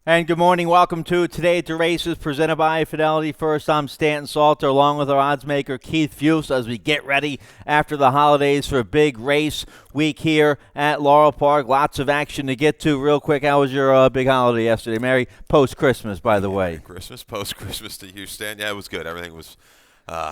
And good morning. Welcome to Today at the Races presented by Fidelity First. I'm Stanton Salter along with our odds maker Keith Fuse as we get ready after the holidays for a big race week here at Laurel Park. Lots of action to get to. Real quick, how was your big holiday yesterday? Merry post-Christmas, by the way. Post-Christmas to you, Stan. Yeah, it was good. Everything was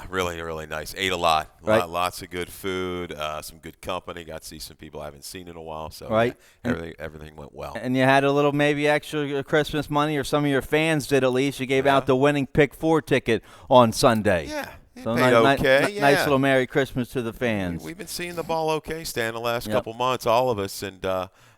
really, really nice. Ate a lot. Right. Lots of good food, some good company. Got to see some people I haven't seen in a while. So right. Yeah, everything went well. And you had a little maybe extra Christmas money, or some of your fans did at least. You gave out the winning Pick 4 ticket on Sunday. Yeah. So okay. Nice little Merry Christmas to the fans. We've been seeing the ball okay, Stan, the last couple months, all of us. And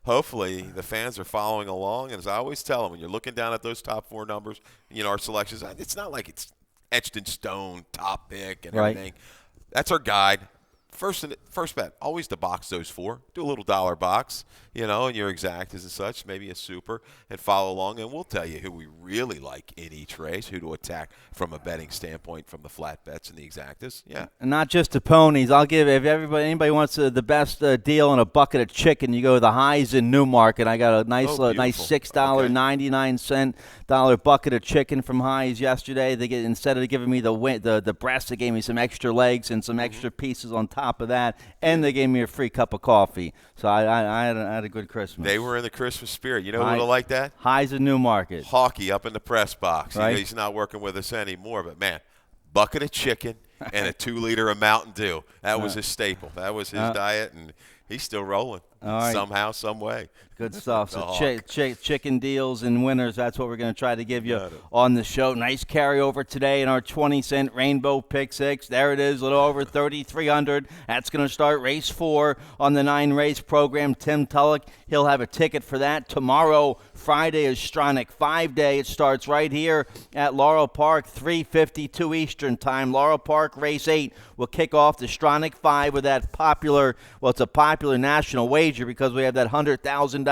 hopefully the fans are following along. And as I always tell them, when you're looking down at those top four numbers, our selections, it's not like it's etched in stone, top pick and everything. That's our guide. First bet, always to box those four. Do a little dollar box, and your exactas and such, maybe a super, and follow along. And we'll tell you who we really like in each race, who to attack from a betting standpoint from the flat bets and the exactas. Yeah. And not just the ponies. I'll give, if anybody wants the best deal on a bucket of chicken, you go to the Highs in Newmarket. I got a nice $6.99 bucket of chicken from Highs yesterday. Instead of giving me the breast, they gave me some extra legs and some extra pieces on top of that, and they gave me a free cup of coffee. So I had a good Christmas. They were in the Christmas spirit. You know who'll like that? Highs in Newmarket. Hawkey up in the press box. Right. He's not working with us anymore, but man, bucket of chicken and a 2-liter of Mountain Dew. That was his staple. That was his diet, and he's still rolling somehow, some way. Good stuff. So chicken deals and winners, that's what we're going to try to give you on the show. Nice carryover today in our 20-cent Rainbow Pick 6. There it is, a little over 3,300. That's going to start race 4 on the 9-race program. Tim Tulloch, he'll have a ticket for that. Tomorrow, Friday, is Stronach 5-day. It starts right here at Laurel Park, 3:52 Eastern Time. Laurel Park Race 8 will kick off the Stronach 5 with that popular, it's a popular national wager because we have that $100,000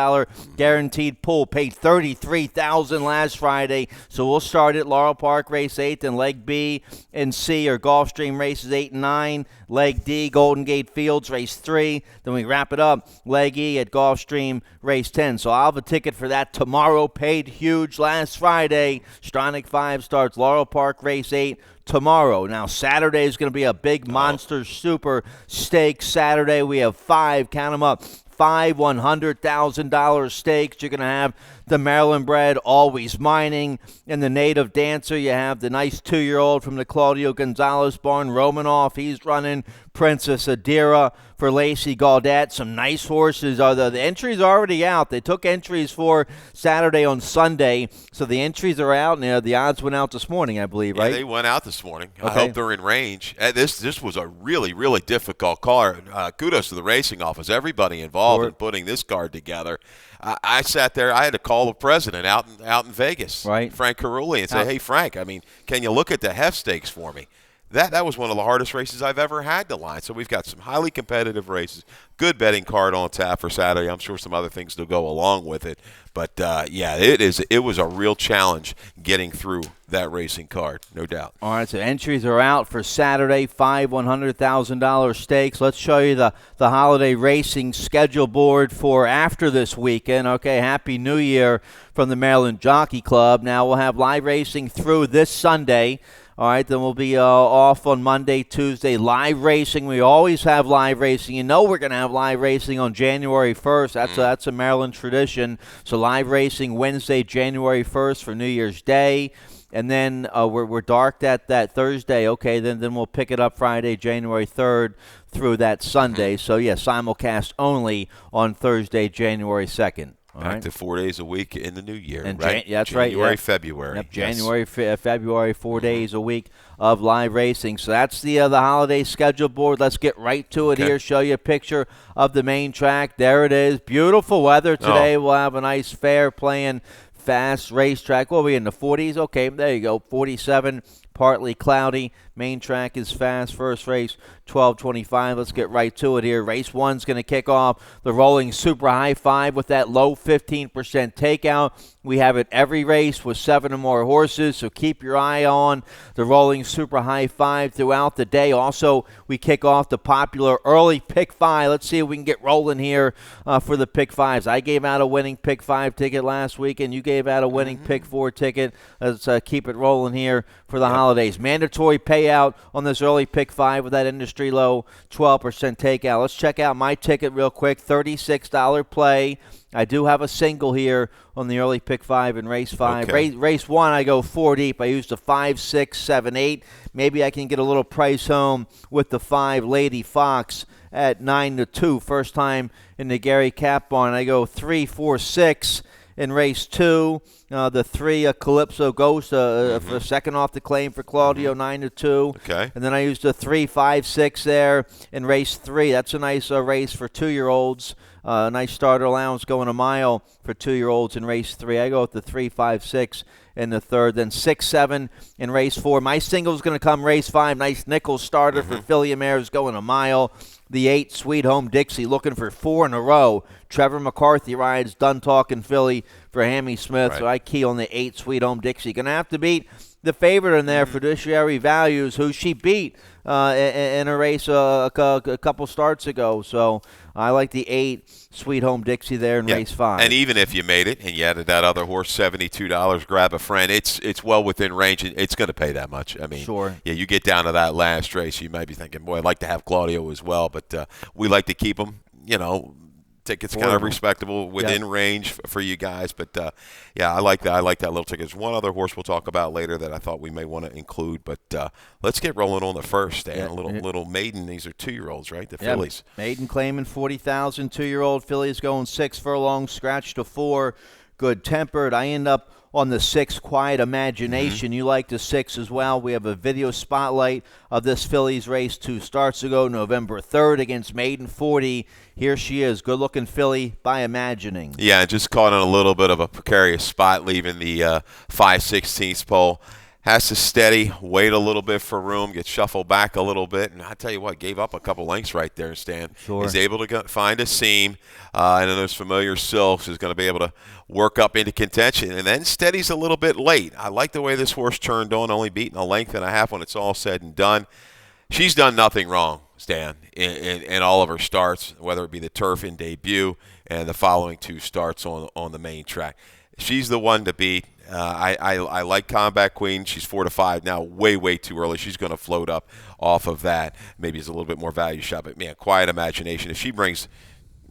guaranteed pool. Paid $33,000 last Friday, so we'll start at Laurel Park Race 8, then Leg B and C are Gulfstream races 8 and 9. Leg D, Golden Gate Fields race 3. Then we wrap it up, Leg E at Gulfstream race 10. So I'll have a ticket for that tomorrow. Paid huge last Friday. Stronach 5 starts Laurel Park race 8 tomorrow. Now, Saturday is going to be a big monster super stake Saturday. We have 5, count them up, 5 $100,000 stakes. You're going to have the Maryland bred Always Mining and the Native Dancer. You have the nice 2-year-old from the Claudio Gonzalez barn, Romanoff. He's running Princess Adira for Lacey Gaudet. Some nice horses. The entries are already out. They took entries for Saturday on Sunday, so the entries are out. And the odds went out this morning, I believe, right? Yeah, they went out this morning. Okay. I hope they're in range. This was a really, really difficult card. Kudos to the racing office, everybody involved in putting this card together. I sat there. I had to call the president out in Vegas, right, Frank Carulli, and say, "Hey, Frank, can you look at the heft stakes for me?" That was one of the hardest races I've ever had to line. So we've got some highly competitive races. Good betting card on tap for Saturday. I'm sure some other things to go along with it. But, it was a real challenge getting through that racing card, no doubt. All right, so entries are out for Saturday, 5 $100,000 stakes. Let's show you the holiday racing schedule board for after this weekend. Okay, Happy New Year from the Maryland Jockey Club. Now we'll have live racing through this Sunday. All right, then we'll be off on Monday, Tuesday. Live racing, we always have live racing. We're going to have live racing on January 1st. That's a Maryland tradition. So live racing Wednesday, January 1st for New Year's Day. And then we're dark that Thursday. Okay, then we'll pick it up Friday, January 3rd through that Sunday. So, simulcast only on Thursday, January 2nd. Back to 4 days a week in the new year, and right? That's January, right. February. Yep, January, February, 4 days a week of live racing. So that's the holiday schedule board. Let's get right to it here. Show you a picture of the main track. There it is. Beautiful weather today. We'll have a nice fair playing fast racetrack. What are we in the 40s? Okay, there you go. 47, partly cloudy. Main track is fast. First race, 12:25. Let's get right to it here. Race 1's going to kick off the rolling super high 5 with that low 15% takeout. We have it every race with 7 or more horses, so keep your eye on the rolling super high 5 throughout the day. Also, we kick off the popular early pick 5. Let's see if we can get rolling here for the pick 5s. I gave out a winning pick 5 ticket last week, and you gave out a winning pick 4 ticket. Let's keep it rolling here for the holidays. Mandatory payout on this early pick 5 with that industry low 12% takeout. Let's check out my ticket real quick. $36 play. I do have a single here on the early pick 5 in race 5. Okay. Race 1, I go 4 deep. I used a 5, 6, 7, 8. Maybe I can get a little price home with the 5 Lady Fox at 9-2. First time in the Gary Cap barn. I go 3, 4, 6 in race 2. The 3 Calypso Ghost for a second off the claim for Claudio, 9-2. Okay. And then I used a 3, 5, 6 there in race 3. That's a nice race for 2-year-olds. Nice starter allowance going a mile for 2-year-olds in race 3. I go with the 3, 5, 6 in the third. Then 6, 7 in race 4. My single is going to come race 5. Nice nickel starter for Philly Mares going a mile. The 8 Sweet Home Dixie looking for 4 in a row. Trevor McCarthy rides Done Talking Philly for Hammy Smith. Right. So I key on the 8 Sweet Home Dixie. Going to have to beat the favorite in there, Fiduciary Values, who she beat in a race a couple starts ago. So I like the 8 Sweet Home Dixie there in race 5. And even if you made it and you added that other horse, $72, grab a friend, it's well within range. It's going to pay that much. I mean, sure. Yeah, you get down to that last race, you might be thinking, boy, I'd like to have Claudio as well, but we like to keep him, tickets kind of respectable within range for you guys. But, yeah, I like that. I like that little ticket. There's one other horse we'll talk about later that I thought we may want to include. But let's get rolling on the first, Dan. A little maiden. These are 2-year-olds, right? The fillies. Maiden claiming 40,000. 2-year-old fillies going 6 furlong, scratch to 4. Good tempered. I end up on the 6 Quiet Imagination. You like the 6 as well. We have a video spotlight of this fillies race 2 starts ago, November 3rd against Maiden 40. Here she is, good-looking filly by Imagining. Yeah, just caught on a little bit of a precarious spot leaving the 5/16 pole. Has to steady, wait a little bit for room, get shuffled back a little bit, and I tell you what, gave up a couple lengths right there, Stan. Sure. He's able to find a seam, and in those familiar silks is going to be able to work up into contention, and then steadies a little bit late. I like the way this horse turned on, only beating a length and a half when it's all said and done. She's done nothing wrong, Stan, in all of her starts, whether it be the turf in debut and the following 2 starts on the main track. She's the one to beat. I like Combat Queen. She's 4-5 now, way too early. She's going to float up off of that. Maybe it's a little bit more value shot, but man, Quiet Imagination. If she brings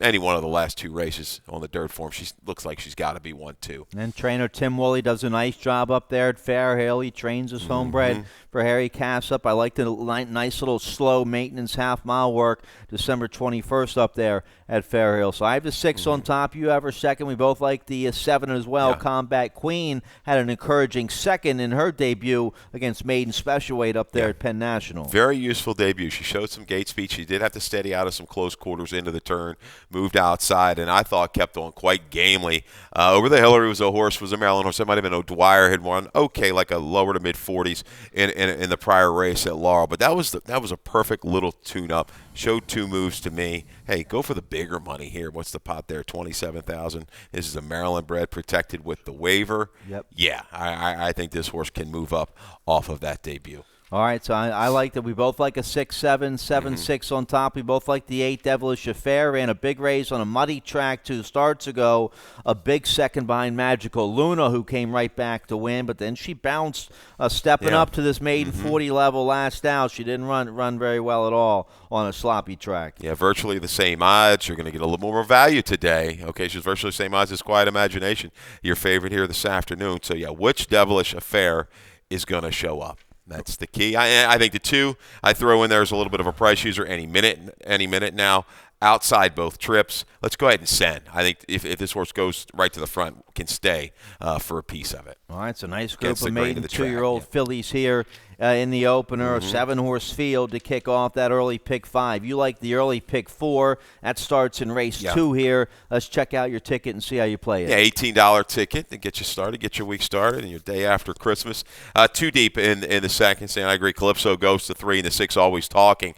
any one of the last 2 races on the dirt form, she looks like she's got to be 1-2. And trainer Tim Woolley does a nice job up there at Fairhill. He trains his homebred for Harry Cassup. I like the nice little slow maintenance half-mile work December 21st up there at Fairhill. So I have the 6 on top. You have her second. We both like the 7 as well. Yeah. Combat Queen had an encouraging second in her debut against Maiden Specialweight up there at Penn National. Very useful debut. She showed some gate speed. She did have to steady out of some close quarters into the turn, moved outside, and I thought kept on quite gamely. Over the Hillary was a Maryland horse. It might have been O'Dwyer had won like a lower to mid-40s in the prior race at Laurel. But that was a perfect little tune-up. Showed 2 moves to me. Hey, go for the bigger money here. What's the pot there? $27,000. This is a Maryland bred protected with the waiver. Yep. Yeah, I think this horse can move up off of that debut. All right, so I like that. We both like a 6-7, 7-6 on top. We both like the 8 Devilish Affair. Ran a big race on a muddy track 2 starts ago. A big second behind Magical Luna, who came right back to win. But then she bounced, stepping up to this maiden 40 level last out. She didn't run very well at all on a sloppy track. Yeah, virtually the same odds. You're going to get a little more value today. Okay, she's virtually the same odds as Quiet Imagination, your favorite here this afternoon. So, yeah, which Devilish Affair is going to show up? That's the key. I think the 2 I throw in there is a little bit of a price user any minute now. Outside both trips. Let's go ahead and send. I think if this horse goes right to the front, can stay for a piece of it. All right, it's a nice group of maiden 2-year-old fillies here in the opener, a 7-horse field to kick off that early pick 5. You like the early pick 4. That starts in race 2 here. Let's check out your ticket and see how you play it. Yeah, $18 ticket to get you started, get your week started, and your day after Christmas. 2 deep in the second. Saying I agree. Calypso goes to 3, and the 6 always talking.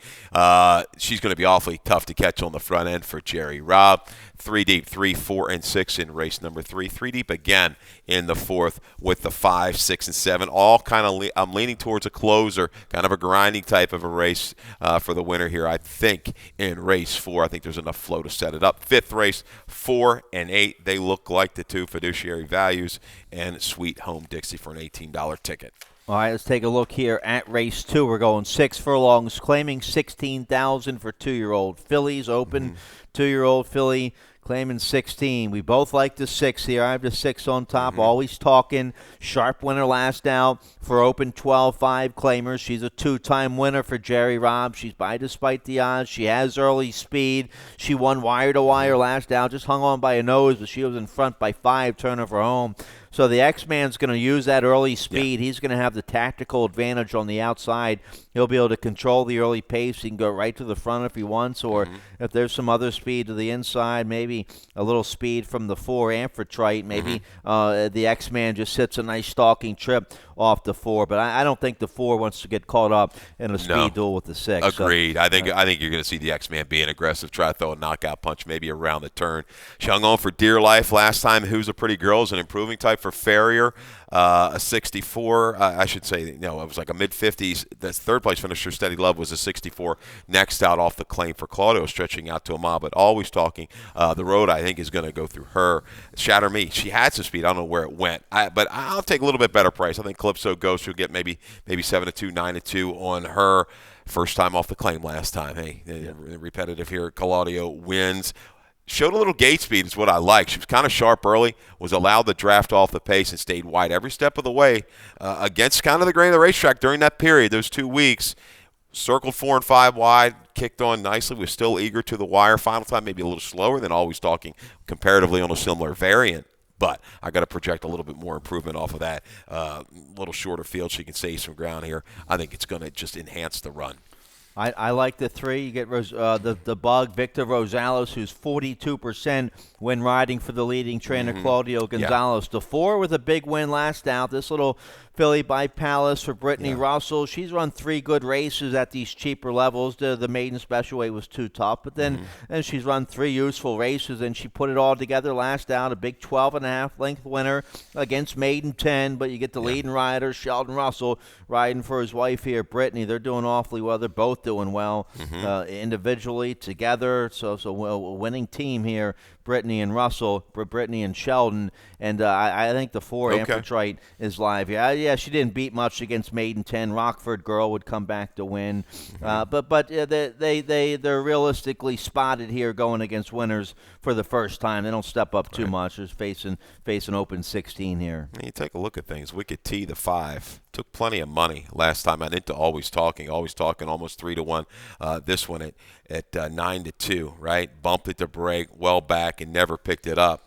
She's going to be awfully tough to catch on the front end for Jerry Robb. 3 deep, 3, 4, and 6 in race number 3. 3 deep again in the 4th with the 5, 6, and 7. All kind of I'm leaning towards a closer, kind of a grinding type of a race for the winner here. I think in race 4, I think there's enough flow to set it up. 5th race, 4 and 8. They look like the 2 fiduciary values, and Sweet Home Dixie for an $18 ticket. All right, let's take a look here at race 2. We're going 6 furlongs, claiming $16,000 for 2-year-old fillies. Open 2-year-old filly claiming 16. We both like the 6 here. I have the 6 on top, always talking. Sharp winner last out for open 12-5 claimers. She's a 2-time winner for Jerry Robb. She's by despite the odds. She has early speed. She won wire to wire last out, just hung on by a nose, but she was in front by 5, turning for home. So the X-Man's going to use that early speed. He's going to have the tactical advantage on the outside. He'll be able to control the early pace. He can go right to the front if he wants, or if there's some other speed to the inside, maybe a little speed from the 4 Amphitrite. Maybe the X-Man just sits a nice stalking trip off the 4. But I don't think the 4 wants to get caught up in a speed duel with the 6. Agreed. So, I think you're going to see the X-Man being aggressive, try to throw a knockout punch maybe around the turn. She hung on for dear life last time. Who's a Pretty Girl is an improving type for Farrier. A 64, I should say, it was like a mid-50s. The third place finisher, Steady Love, was a 64. Next out off the claim for Claudio, stretching out to a mile, but always talking. The road, I think, is going to go through her. Shatter Me, she had some speed. I don't know where it went. But I'll take a little bit better price. I think Calypso goes. She'll get maybe 7-2, 9-2 on her. First time off the claim last time. Hey, repetitive here. Claudio wins. Showed a little gate speed is what I like. She was kind of sharp early, was allowed to draft off the pace and stayed wide every step of the way against kind of the grain of the racetrack during that period, those 2 weeks. Circled 4 and 5 wide, kicked on nicely, was still eager to the wire. Final time maybe a little slower than always talking comparatively on a similar variant. But I got to project a little bit more improvement off of that. Little shorter field, she can save some ground here. I think it's going to just enhance the run. I like the 3. You get the bug, Victor Rosales, who's 42% when riding for the leading trainer, Claudio Gonzalez. The 4 with a big win last out. This little filly by Palace for Brittany Russell. She's run 3 good races at these cheaper levels. The maiden special weight was too tough, but then she's run 3 useful races, and she put it all together last out. A big 12.5 length winner against maiden 10, but you get the leading rider, Sheldon Russell, riding for his wife here, Brittany. They're doing awfully well. They're both doing well individually, together. So a winning team here, Brittany and Russell, Brittany and Sheldon, and I think the 4 Amphitrite is live here. Yeah, she didn't beat much against maiden 10. Rockford Girl would come back to win, but they're realistically spotted here going against winners for the first time. They don't step up too much. They're facing open 16 here. And you take a look at things. Wicked T, the 5, took plenty of money last time. I'm into always talking, almost 3-1. This one at 9-2, right? Bumped it to break, well back, and never picked it up.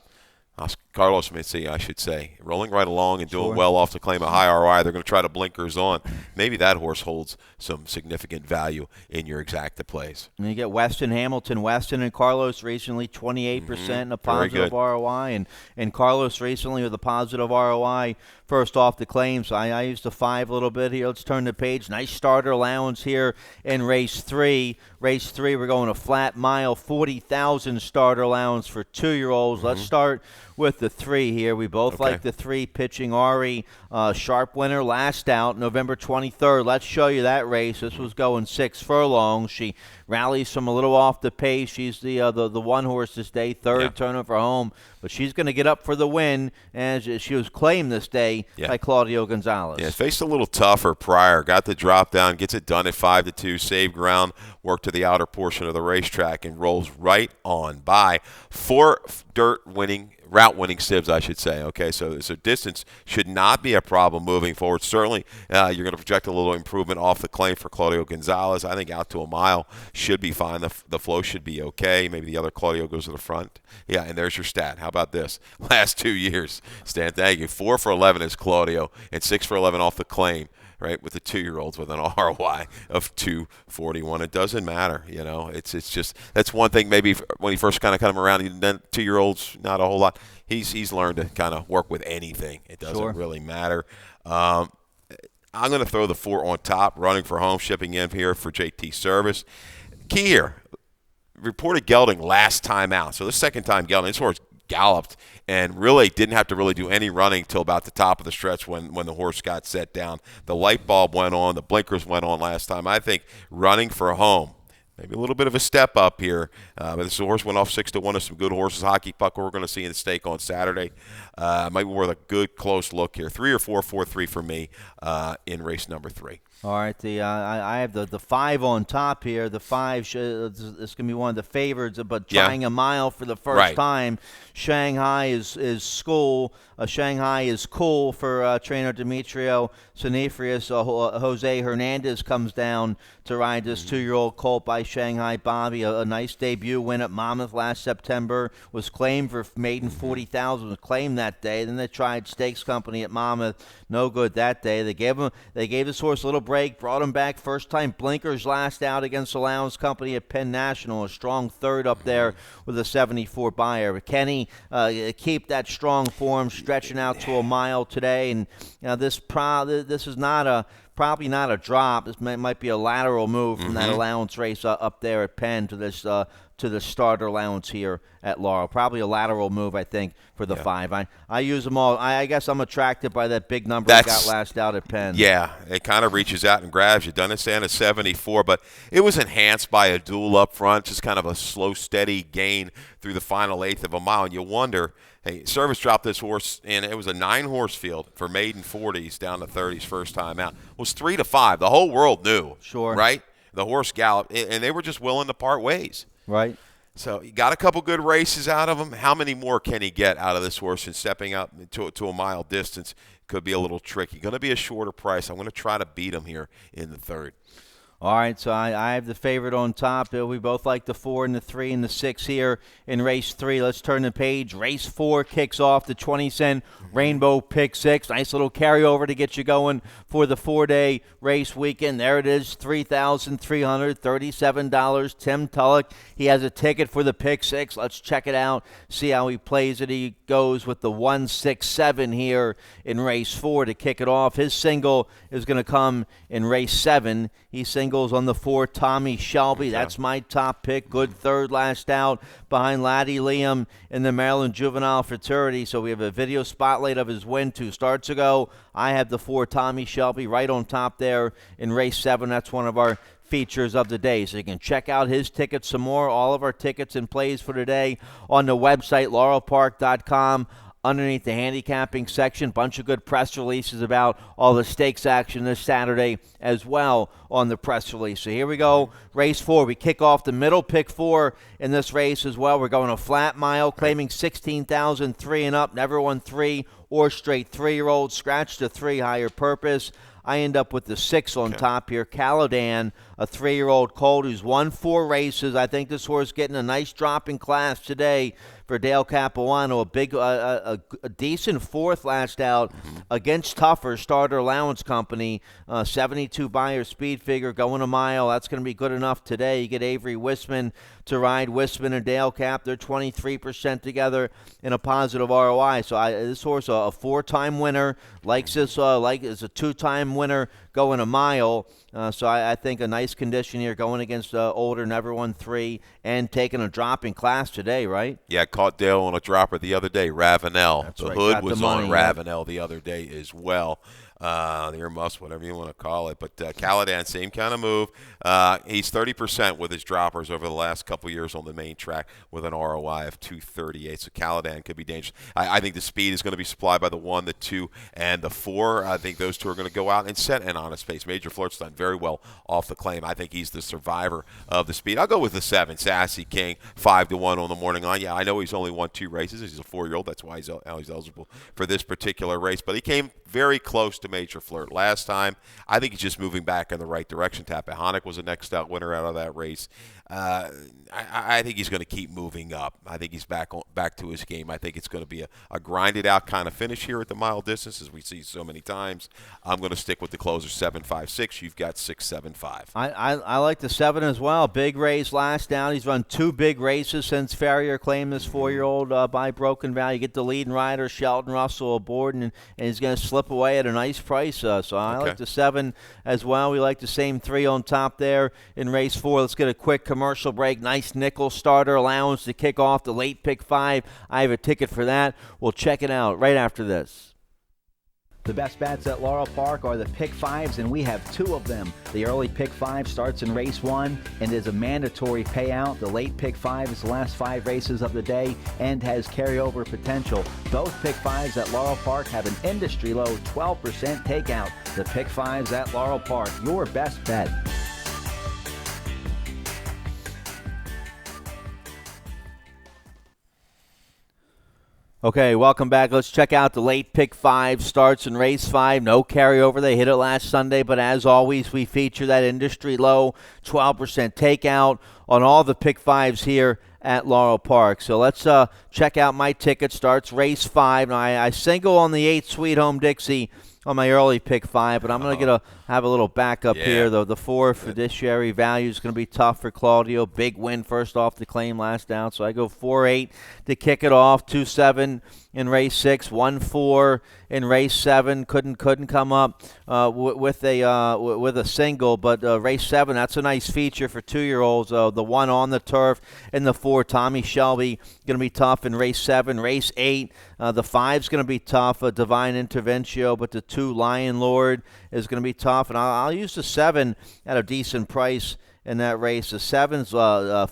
Carlos Mitzi, I should say, rolling right along and doing well off to claim a high ROI. They're going to try to blinkers on. Maybe that horse holds some significant value in your exacta plays. And you get Weston Hamilton. Weston and Carlos recently 28% and a positive ROI, and Carlos recently with a positive ROI first off the claim. So I used the 5 a little bit here. Let's turn the page. Nice starter allowance here in race 3. Race 3, we're going a flat mile, 40,000 starter allowance for 2-year-olds. Let's start with the 3 here. We both like the 3, pitching Ari, sharp winner last out, November 23rd. Let's show you that race. This was going 6 furlongs. She rallies from a little off the pace. She's the 1 horse this day, third turning for home, but she's going to get up for the win, as she was claimed this day by Claudio Gonzalez. Yeah, faced a little tougher prior. Got the drop down, gets it done at 5-2, save ground, work to the outer portion of the racetrack, and rolls right on by. 4 route winning sibs, I should say. Okay, so distance should not be a problem moving forward. Certainly, you're going to project a little improvement off the claim for Claudio Gonzalez. I think out to a mile should be fine. The flow should be okay. Maybe the other Claudio goes to the front. Yeah, and there's your stat. How about this? Last 2 years, Stan, thank you. 4 for 11 is Claudio, and 6 for 11 off the claim. right, with the 2-year-olds with an ROI of 241. It doesn't matter, you know. It's just that's one thing. Maybe when he first kind of come around, then 2-year-olds not a whole lot. He's learned to kind of work with anything. It doesn't really matter. I'm going to throw the 4 on top, running for home, shipping in here for JT Service. Key here, reported gelding last time out. So the second time gelding, this horse galloped and really didn't have to really do any running till about the top of the stretch when the horse got set down. The light bulb went on, the blinkers went on last time. I think running for home, maybe a little bit of a step up here. But this horse went off 6-1 to some good horses. Hockey puck we're going to see in the stake on Saturday. Might be worth a good close look here. 3 or 4, 4-3 for me in race number 3. All right, I have the 5 on top here. The 5 this is going to be one of the favorites, but trying a mile for the first time. Shanghai is school. Shanghai is cool for trainer Demetrio Sinefrius. Jose Hernandez comes down to ride this 2-year-old colt by Shanghai Bobby. A nice debut win at Monmouth last September. Was claimed for maiden 40,000. Was claimed that day. Then they tried Stakes Company at Monmouth. No good that day. They gave this horse a little break. Brought him back first time blinkers last out against Allowance Company at Penn National. A strong third up there with a 74 buyer. Kenny keep that strong form, stretching out to a mile today. And this is not probably not a drop. This might be a lateral move from that allowance race up there at Penn to this to the starter allowance here at Laurel. Probably a lateral move, I think, for the 5. I use them all. I guess I'm attracted by that big number he got last out at Penn. Yeah, it kind of reaches out and grabs you. Doesn't stand at 74, but it was enhanced by a duel up front, just kind of a slow, steady gain through the final eighth of a mile. And you wonder, hey, Service dropped this horse, and it was a 9-horse field for maiden 40s down to 30s first time out. It was 3-5. The whole world knew, right? The horse galloped, and they were just willing to part ways. Right. So he got a couple good races out of him. How many more can he get out of this horse? And stepping up to a mile distance could be a little tricky. Going to be a shorter price. I'm going to try to beat him here in the 3rd. All right, so I have the favorite on top. We both like the 4 and the 3 and the 6 here in race 3. Let's turn the page. Race 4 kicks off the 20-cent Rainbow Pick 6. Nice little carryover to get you going for the 4-day race weekend. There it is, $3,337. Tim Tulloch, he has a ticket for the Pick 6. Let's check it out, see how he plays it. He goes with the 1-6-7 here in race 4 to kick it off. His single is going to come in race 7. He singles on the 4, Tommy Shelby. That's my top pick. Good third last out behind Laddie Liam in the Maryland Juvenile Fraternity. So we have a video spotlight of his win 2 starts ago. I have the 4, Tommy Shelby, right on top there in race 7. That's one of our features of the day. So you can check out his tickets some more. All of our tickets and plays for today on the website, laurelpark.com. Underneath the handicapping section, bunch of good press releases about all the stakes action this Saturday as well on the press release. So here we go, race 4. We kick off the middle pick 4 in this race as well. We're going a flat mile, claiming 16,003 and up. Never won 3 or straight 3-year-old. Scratch the 3, higher purpose. I end up with the 6 on top here. Caladan, a 3-year-old colt who's won 4 races. I think this horse getting a nice drop in class today for Dale Capuano. A big, a decent 4th last out against tougher starter allowance company. 72 buyer speed figure going a mile. That's going to be good enough today. You get Avery Wisman to ride. Wisman and Dale Cap, they're 23% together in a positive ROI. So this horse, a 4-time winner, likes this, is a 2-time winner going a mile. So I think a nice condition here going against older, never won 3, and taking a drop in class today, right? Yeah, caught Dale on a dropper the other day, Ravenel. That's the right. hood Got was the money, on Ravenel the other day as well. The earmuffs, whatever you want to call it. But Caladan, same kind of move. He's 30% with his droppers over the last couple years on the main track with an ROI of 238. So Caladan could be dangerous. I think the speed is going to be supplied by the 1, the 2, and the 4. I think those 2 are going to go out and set an honest pace. Major Flirt's done very well off the claim. I think he's the survivor of the speed. I'll go with the 7, Sassy King, 5-1 on the morning line. Yeah, I know he's only won 2 races. He's a 4-year-old. That's why he's eligible for this particular race. But he came very close to Major Flirt last time. I think he's just moving back in the right direction. Tappahannock was the next out winner out of that race. I think he's going to keep moving up. I think he's back to his game. I think it's going to be a grinded out kind of finish here at the mile distance, as we see so many times. I'm going to stick with the closer 7.56. You've got 6.75. I like the 7 as well. Big race last down. He's run 2 big races since Farrier claimed this 4-year-old by Broken Valley. You get the leading rider, Sheldon Russell, aboard, and he's going to slip away at a nice price. So I like the 7 as well. We like the same 3 on top there in race 4. Let's get a quick commercial break. Nice nickel starter allowance to kick off the late pick 5. I have a ticket for that. We'll check it out right after this. The best bets at Laurel Park are the pick 5s, and we have 2 of them. The early pick 5 starts in race 1 and is a mandatory payout. The late pick 5 is the last 5 races of the day and has carryover potential. Both pick 5s at Laurel Park have an industry low 12% takeout. The pick 5s at Laurel Park, your best bet. Okay, welcome back. Let's check out the late pick 5 starts in race 5. No carryover. They hit it last Sunday, but as always, we feature that industry low 12% takeout on all the pick 5s here at Laurel Park. So let's check out my ticket. Starts race 5. Now, I single on the 8 Sweet Home Dixie on my early pick 5, but I'm going to have a little backup here. The 4 Fiduciary Value is going to be tough for Claudio. Big win first off the claim last down. So I go 4-8 to kick it off. 2-7 in race 6. 1-4 in race 7. Couldn't come up with a single, but race 7, that's a nice feature for 2-year-olds. The 1 on the turf and the 4 Tommy Shelby going to be tough in race 7. Race 8, the 5's going to be tough. Divine Interventio, but the 2 Lion Lord is going to be tough, and I'll use the 7 at a decent price in that race. The 7's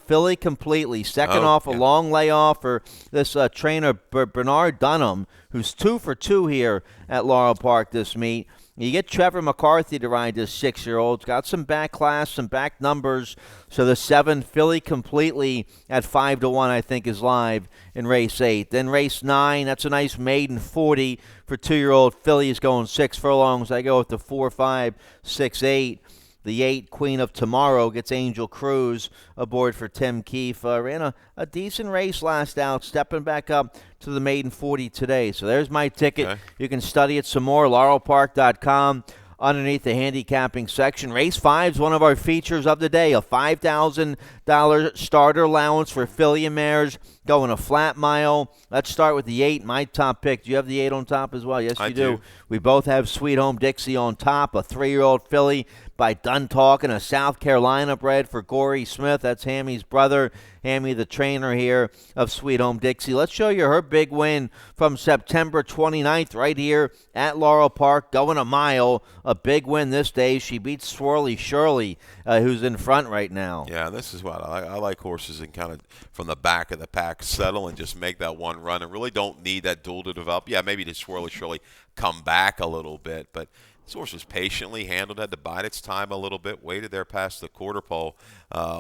Philly Completely, second off a long layoff for this trainer Bernard Dunham, who's 2 for 2 here at Laurel Park this meet. You get Trevor McCarthy to ride this 6-year-old. Got some back class, some back numbers. So the 7 Philly Completely at 5-1, I think, is live in race 8. Then race 9, that's a nice maiden 40 for 2-year-old Philly is going 6 furlongs. I go with the 4-5, 6-8. The 8 Queen of Tomorrow gets Angel Cruz aboard for Tim Keefe. Ran a decent race last out, stepping back up to the maiden 40 today. So there's my ticket. Okay. You can study it some more, laurelpark.com. Underneath the handicapping section. Race 5 is one of our features of the day. A $5,000 starter allowance for filly and mares going a flat mile. Let's start with the 8, my top pick. Do you have the 8 on top as well? Yes, you do. We both have Sweet Home Dixie on top, a 3-year-old filly by Duntalk and a South Carolina bred for Gory Smith. That's Hammy's brother. Hammy, the trainer here of Sweet Home Dixie. Let's show you her big win from September 29th right here at Laurel Park, going a mile. A big win this day. She beats Swirly Shirley, who's in front right now. Yeah, this is what I like horses and kind of from the back of the pack settle and just make that one run and really don't need that duel to develop. Yeah, maybe the Swirly Shirley come back a little bit, but this horse was patiently handled, had to bide its time a little bit, waited there past the quarter pole,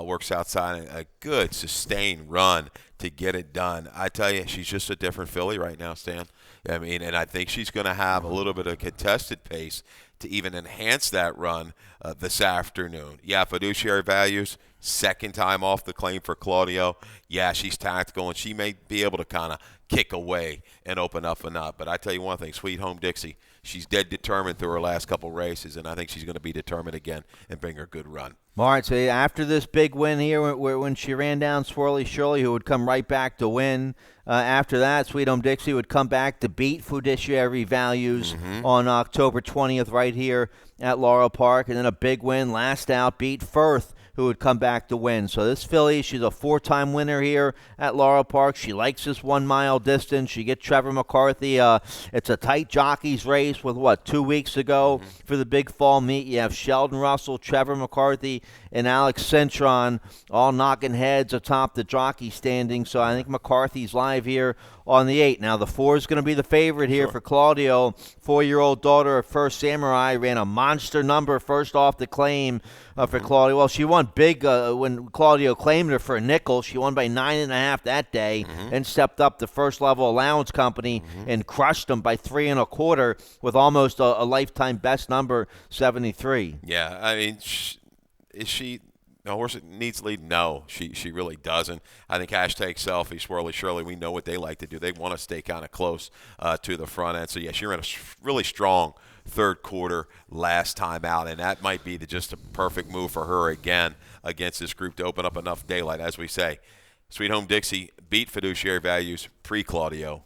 works outside a good sustained run to get it done. I tell you, she's just a different filly right now, Stan. I mean, and I think she's going to have a little bit of contested pace to even enhance that run this afternoon. Yeah, Fiduciary Values, second time off the claim for Claudio. Yeah, she's tactical, and she may be able to kind of kick away and open up a nut. But I tell you one thing, Sweet Home Dixie, she's dead determined through her last couple races, and I think she's going to be determined again and bring her a good run. All right, so after this big win here, when she ran down Swirly Shirley, who would come right back to win, after that, Sweet Home Dixie would come back to beat Fiduciary Values on October 20th right here at Laurel Park, and then a big win last out, beat Firth, who would come back to win. So this filly, she's a 4-time winner here at Laurel Park. She likes this 1-mile distance. She gets Trevor McCarthy. It's a tight jockeys race with, 2 weeks ago for the big fall meet. You have Sheldon Russell, Trevor McCarthy, and Alex Cintron all knocking heads atop the jockey standing. So I think McCarthy's live here on the 8. Now the 4 is going to be the favorite here for Claudio. 4-year-old daughter of First Samurai ran a monster number first off the claim for Claudio. Well, she won big when Claudio claimed her for a nickel. She won by 9.5 that day and stepped up the first level allowance company and crushed them by 3 1/4 with almost a lifetime best number, 73. Yeah, I mean, is she No, horse needs lead. No, she really doesn't. I think hashtag selfie, Swirly Shirley, we know what they like to do. They want to stay kind of close to the front end. So, yes, you're in a really strong third quarter last time out, and that might be just a perfect move for her again against this group to open up enough daylight. As we say, Sweet Home Dixie beat Fiduciary Values pre-Claudio.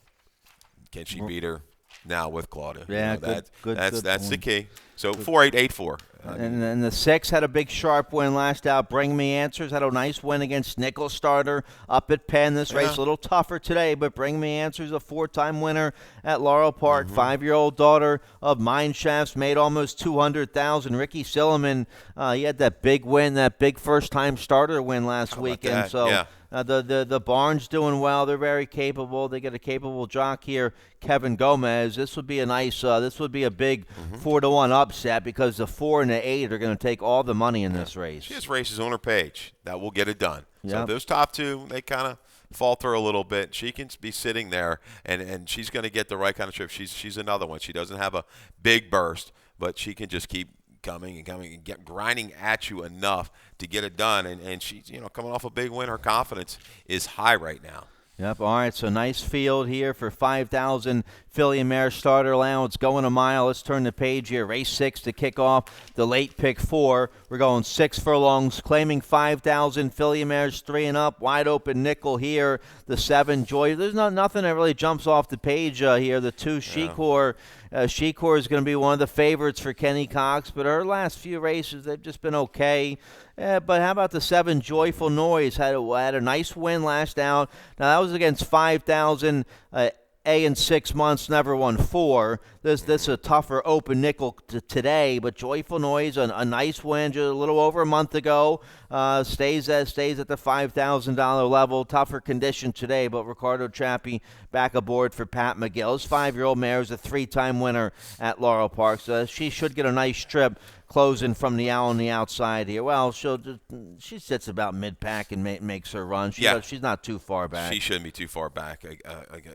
Can she beat her now with Claudio? Yeah, that's the key. So 4-8-8-4. And the 6 had a big sharp win last out. Bring Me Answers had a nice win against Nickel Starter up at Penn. This race a little tougher today, but Bring Me Answers, a 4-time winner at Laurel Park. 5-year-old daughter of Mine Shafts, made almost $200,000. Ricky Silliman, he had that big win, that big first-time starter win last weekend. So. Yeah. The barn's doing well. They're very capable. They get a capable jock here, Kevin Gomez. This would be a nice. This would be a big 4-1 upset because the 4 and the 8 are going to take all the money in this race. She has races on her page that will get it done. Yep. So those top two, they kind of falter a little bit. She can be sitting there, and she's going to get the right kind of trip. She's another one. She doesn't have a big burst, but she can just keep coming and get grinding at you enough to get it done. And she's coming off a big win. Her confidence is high right now. Yep. All right. So nice field here for 5,000 filly and mare starter allowance going a mile. Let's turn the page here. Race 6 to kick off the late pick 4. We're going 6 furlongs, claiming 5,000 filly and mares 3 and up. Wide open nickel here. The 7 Joy. There's nothing that really jumps off the page here. The 2 Shecor. Shecor is going to be one of the favorites for Kenny Cox, but her last few races, they've just been okay. But how about the 7 Joyful Noise? Had a nice win last out. Now, that was against 5,000 A in 6 months, never won 4. This is a tougher open nickel today, but Joyful Noise, a nice win just a little over a month ago. Stays at the $5,000 level. Tougher condition today, but Ricardo Chappie back aboard for Pat McGill. His 5-year-old mare is a 3-time winner at Laurel Park, so she should get a nice trip closing from the owl on the outside here. Well, she sits about mid-pack and makes her run. She's not too far back. She shouldn't be too far back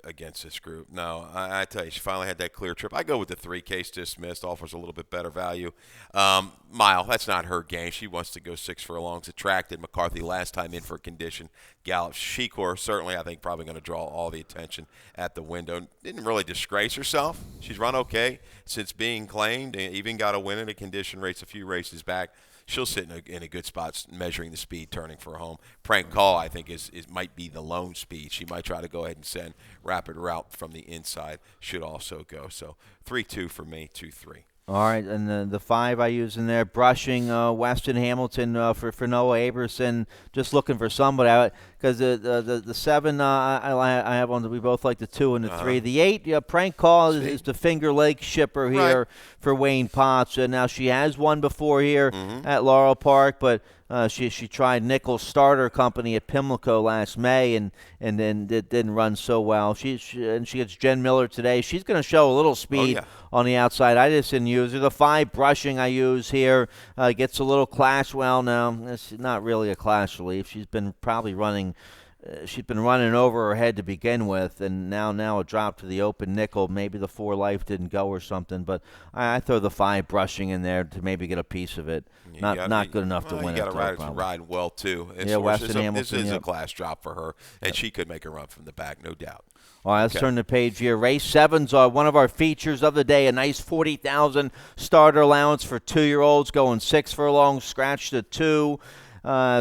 against this group. No, I tell you, she finally had that clear trip. I go with the 3 case dismissed. Offers a little bit better value. Mile, that's not her game. She wants to go 6 furlongs. Attracted McCarthy last time in for condition. Gallop. Shecor, certainly, I think, probably going to draw all the attention at the window. Didn't really disgrace herself. She's run okay since being claimed, and even got a win in a condition race a few races back. She'll sit in a good spot measuring the speed, turning for home. Prank Call, I think, might be the lone speed. She might try to go ahead and send Rapid Route from the inside. Should also go. So 3-2 for me, 2-3. All right, and the 5 I use in there, Brushing, Weston Hamilton for Noah Aberson, just looking for somebody. Because the 7 I have on, we both like the 2 and the 3. The 8, Prank Call is the Finger Lake shipper here for Wayne Potts. Now, she has won before here at Laurel Park, but she tried Nickel Starter Company at Pimlico last May and then it didn't run so well. She gets Jen Miller today. She's going to show a little speed on the outside. I just didn't use her. The 5 Brushing I use here gets a little clash. Well, no, it's not really a clash relief. She's been probably running. She'd been running over her head to begin with, and now a drop to the open nickel. Maybe the 4 Life didn't go or something, but I throw the 5 Brushing in there to maybe get a piece of it. Not good enough to win. You got to ride well too. Weston Hamilton. This is a class drop for her, and she could make a run from the back, no doubt. All right, let's turn the page here. Race 7's one of our features of the day. A nice 40,000 starter allowance for 2-year-olds, going 6 furlongs, scratch to 2.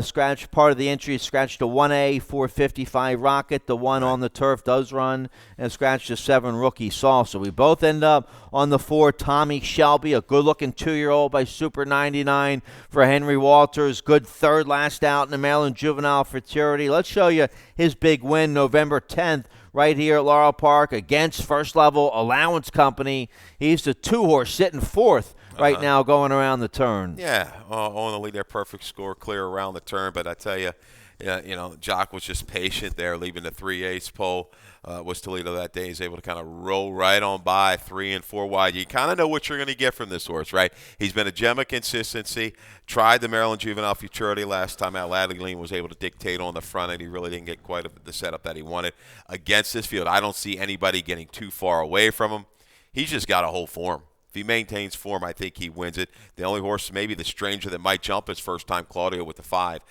Scratch part of the entry, scratch to 1A, 455 Rocket. The 1 on the turf does run, and scratch to 7 Rookie Salsa. We both end up on the 4 Tommy Shelby, a good-looking 2-year-old by Super 99 for Henry Walters. Good third last out in the Maryland Juvenile Fraternity. Let's show you his big win November 10th. Right here at Laurel Park against First Level Allowance Company. He's the 2-horse sitting 4th right now going around the turn. Yeah, on the lead there, perfect score, clear around the turn. But I tell you, Jock was just patient there, leaving the 3/8 pole. Was Toledo that day. He's able to kind of roll right on by 3 and 4 wide. You kind of know what you're going to get from this horse, right? He's been a gem of consistency. Tried the Maryland Juvenile Futurity last time out. Ladley Lean was able to dictate on the front end. He really didn't get quite the setup that he wanted against this field. I don't see anybody getting too far away from him. He's just got to hold form. If he maintains form, I think he wins it. The only horse, maybe the stranger that might jump his first time, Claudio with the 5,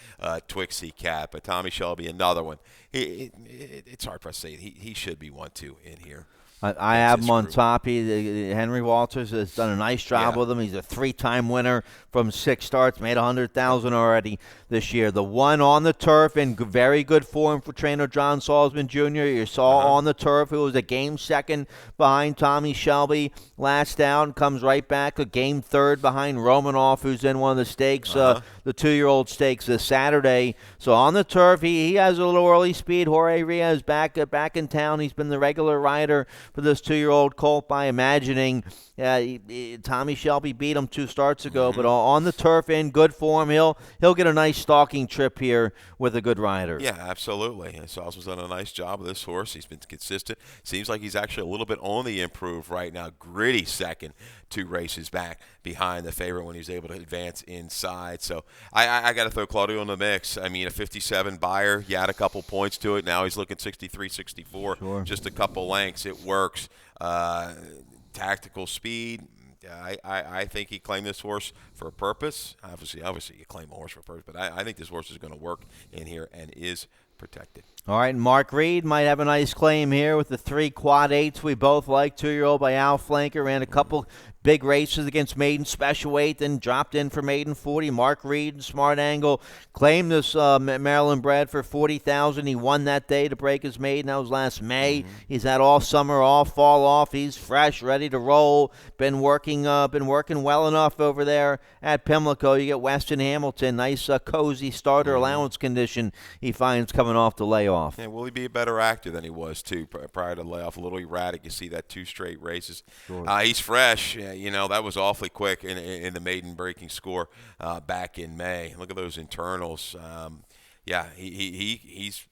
Twixie Cat. But Tommy Shelby, another one. It's hard for us to say. He should be 1-2 in here. I have him on top. Henry Walters has done a nice job with him. He's a 3-time winner from 6 starts, made $100,000 already this year. The one on the turf in very good form for trainer John Salzman Jr. You saw on the turf, who was a game second behind Tommy Shelby. Last down, comes right back, a game third behind Romanoff, who's in one of the stakes, the 2-year-old stakes this Saturday. So on the turf, he has a little early speed. Jorge Ria is back in town. He's been the regular rider for this 2-year-old colt by Imagining. Tommy Shelby beat him 2 starts ago, but on the turf in good form, he'll get a nice stalking trip here with a good rider. Yeah, absolutely. And Salzman's done a nice job with this horse. He's been consistent. Seems like he's actually a little bit on the improve right now. Gritty second, 2 races back behind the favorite when he's able to advance inside. So I got to throw Claudio in the mix. I mean, a 57 buyer, you add a couple points to it. Now he's looking 63, 64, just a couple lengths. It works. Tactical speed. I think he claimed this horse for a purpose. Obviously, you claim a horse for a purpose, but I think this horse is going to work in here and is protected. All right, Mark Reed might have a nice claim here with the 3 quad 8s we both like. 2-year-old by Al Flanker, ran a couple big races against maiden special weight, then dropped in for maiden 40. Mark Reed and Smart Angle claimed this Maryland bred for $40,000. He won that day to break his maiden. That was last May. He's had all summer, all fall off. He's fresh, ready to roll. Been working well enough over there at Pimlico. You get Weston Hamilton, nice cozy starter allowance condition he finds coming off the layoff. Yeah, will he be a better actor than he was too prior to the layoff? A little erratic. You see that 2 straight races. He's fresh. That was awfully quick in the maiden breaking score back in May. Look at those internals. He's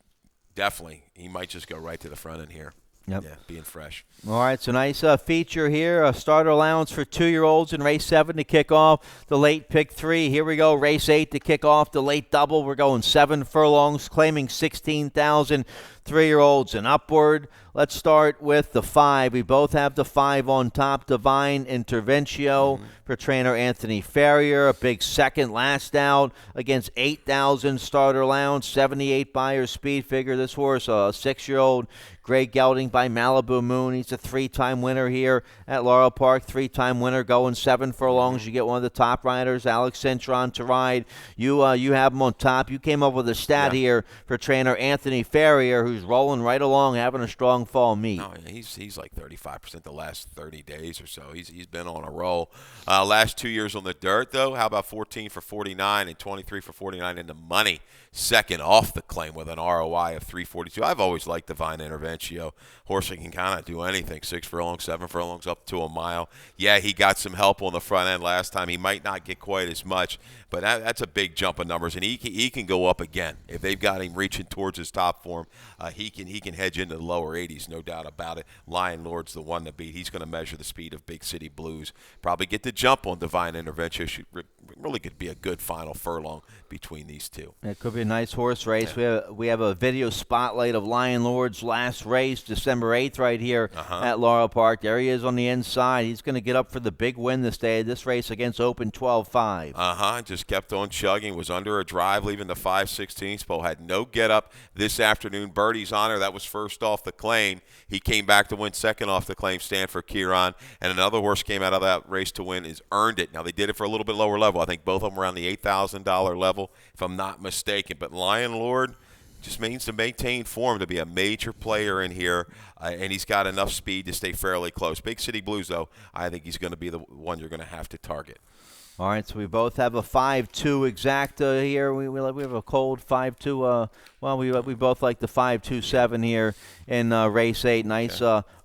definitely, he might just go right to the front in here. Yep. Yeah, being fresh. All right, so nice feature here. A starter allowance for 2-year-olds in race 7 to kick off the late pick 3. Here we go, race 8 to kick off the late double. We're going 7 furlongs, claiming 16,000 3-year-olds and upward. Let's start with the 5. We both have the 5 on top. Divine Interventio for trainer Anthony Ferrier. A big second last out against 8,000 starter allowance, 78 buyer speed figure. This horse, a 6-year-old Greg Gelding by Malibu Moon. He's a 3-time winner here at Laurel Park. 3-time winner, going 7 furlongs. You get one of the top riders, Alex Cintron, to ride. You have him on top. You came up with a stat here for trainer Anthony Ferrier, who's rolling right along, having a strong fall meet. Oh, yeah, he's like 35% the last 30 days or so. He's been on a roll. Last 2 years on the dirt, though, how about 14 for 49 and 23 for 49 in the money? Second off the claim with an ROI of 342. I've always liked Divine Interventio. Horse that can kind of do anything. 6 furlongs, 7 furlongs, up to a mile. Yeah, he got some help on the front end last time. He might not get quite as much, but that's a big jump in numbers, and he can go up again. If they've got him reaching towards his top form, he can hedge into the lower 80s, no doubt about it. Lion Lord's the one to beat. He's going to measure the speed of Big City Blues. Probably get the jump on Divine Interventio. Really could be a good final furlong between these two. It could be a nice horse race. Yeah. We have a video spotlight of Lion Lord's last race, December 8th, right here at Laurel Park. There he is on the inside. He's going to get up for the big win this day. This race against Open 12-5. Just kept on chugging. Was under a drive, leaving the 5/16 pole. Had no get up this afternoon. Birdie's Honor, that was first off the claim. He came back to win second off the claim, Stanford Kieran. And another horse came out of that race to win, is Earned It. Now, they did it for a little bit lower level. I think both of them around the $8,000 level, if I'm not mistaken. But Lion Lord just means to maintain form, to be a major player in here, and he's got enough speed to stay fairly close. Big City Blues, though, I think he's going to be the one you're going to have to target. All right, so we both have a 5-2 exacta here. We have a cold 5-2. We both like the 5-2-7 here in race 8. Nice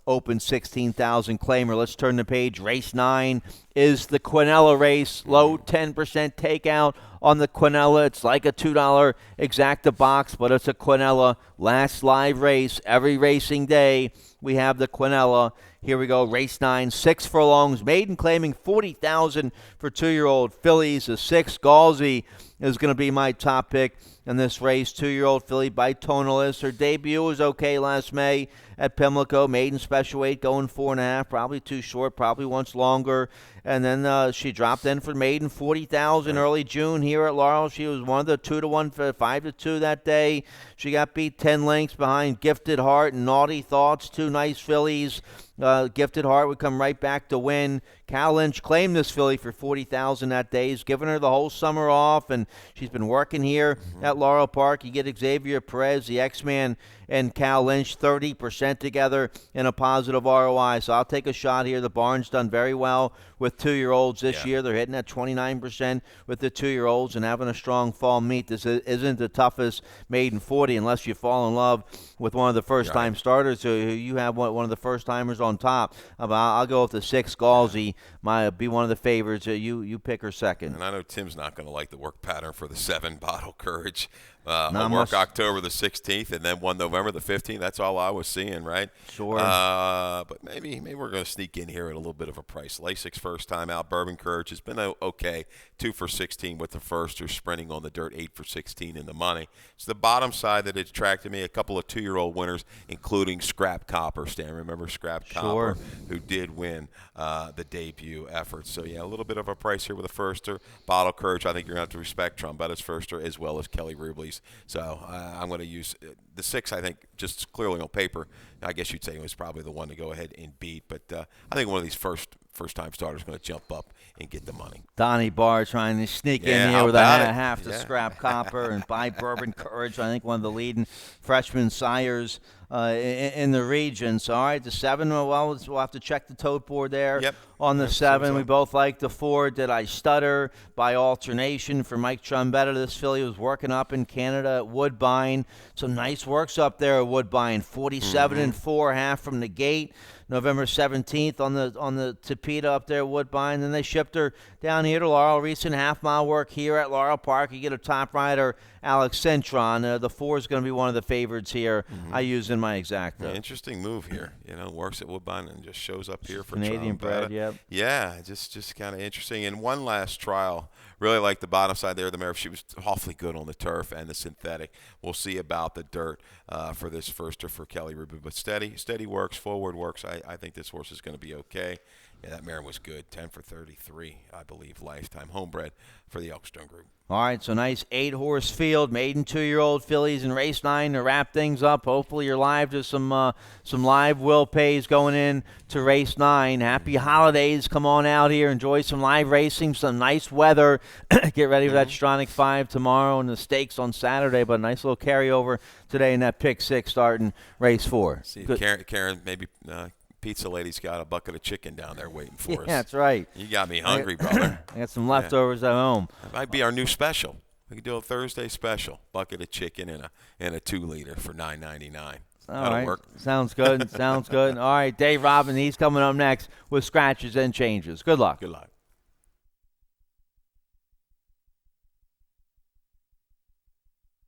open 16,000 claimer. Let's turn the page. Race 9 is the Quinella race. Low 10% takeout on the Quinella. It's like a $2 exacta box, but it's a Quinella last live race. Every racing day we have the Quinella. Here we go, race 9, 6 furlongs, maiden claiming 40,000 for 2-year-old fillies. A 6, Galsey is going to be my top pick. in this race. 2-year-old filly by Tonalist. Her debut was okay last May at Pimlico. Maiden special weight going 4.5. Probably too short. Probably wants longer. And then she dropped in for maiden 40,000 early June here at Laurel. She was one of the 2-1, 5-2 that day. She got beat 10 lengths behind Gifted Heart and Naughty Thoughts, two nice fillies. Gifted Heart would come right back to win. Cal Lynch claimed this filly for 40,000 that day. He's given her the whole summer off, and she's been working here at Laurel Park. You get Xavier Perez, the X-Man, and Cal Lynch 30% together in a positive ROI. So I'll take a shot here. The barn's done very well with 2-year-olds this year. They're hitting at 29% with the 2-year-olds and having a strong fall meet. This isn't the toughest maiden 40 unless you fall in love with one of the first-time starters. So you have one of the first-timers on top. I'll go with the 6 Galsey. Might be one of the favorites. You pick her second. And I know Tim's not going to like the work pattern for the 7 Bottle Courage. Homework October the 16th and then 1 November the 15th. That's all I was seeing, right? Sure. But maybe we're going to sneak in here at a little bit of a price. Lasix first time out. Bourbon Courage has been okay. 2 for 16 with the first. They're sprinting on the dirt. 8 for 16 in the money. It's the bottom side that attracted me. A couple of 2-year-old winners, including Scrap Copper. Stan, remember Scrap Copper, who did win the debut effort. So, yeah, a little bit of a price here with a firster. Bottle Courage, I think you're going to have to respect Trombetta's firster as well as Kelly Rubley's. So I'm going to use the 6, I think, just clearly on paper. I guess you'd say it was probably the one to go ahead and beat. But I think one of these first-time starters is going to jump up and get the money. Donnie Barr trying to sneak in here with a half to Scrap Copper and buy Bourbon Courage. I think one of the leading freshman sires in the region. So, all right, the 7, well, we'll have to check the tote board there on the 7. We both like the 4. Did I Stutter by alternation for Mike Trombetta. This filly was working up in Canada at Woodbine. Some nice works up there at Woodbine. 47-4, half from the gate. November 17th on the Tapeta up there at Woodbine. Then they shipped her down here to Laurel. Recent half-mile work here at Laurel Park. You get a top rider, Alex Cintron. The 4 is going to be one of the favorites here. I use in my exacta. Interesting move here. Works at Woodbine and just shows up here for Canadian bred, Yeah, just kind of interesting. And one last trial. Really like the bottom side there. The mare, she was awfully good on the turf and the synthetic. We'll see about the dirt for this firster for Kelly Ruby. But steady works, forward works. I think this horse is going to be okay. Yeah, that mare was good. 10 for 33, I believe, lifetime. Homebred for the Elkstone Group. All right, so nice 8-horse field, maiden 2-year-old fillies in race 9 to wrap things up. Hopefully you're live to some live will pays going in to race 9. Happy holidays. Come on out here. Enjoy some live racing, some nice weather. Get ready for that Stronach 5 tomorrow and the stakes on Saturday, but a nice little carryover today in that pick 6 starting race 4. See, Karen, maybe Pizza Lady's got a bucket of chicken down there waiting for us. Yeah, that's right. You got me hungry, brother. I got some leftovers at home. That might be our new special. We could do a Thursday special. Bucket of chicken and a 2-liter for $9.99. That'll work. Sounds good. Sounds good. All right, Dave Robin, he's coming up next with scratches and changes. Good luck. Good luck.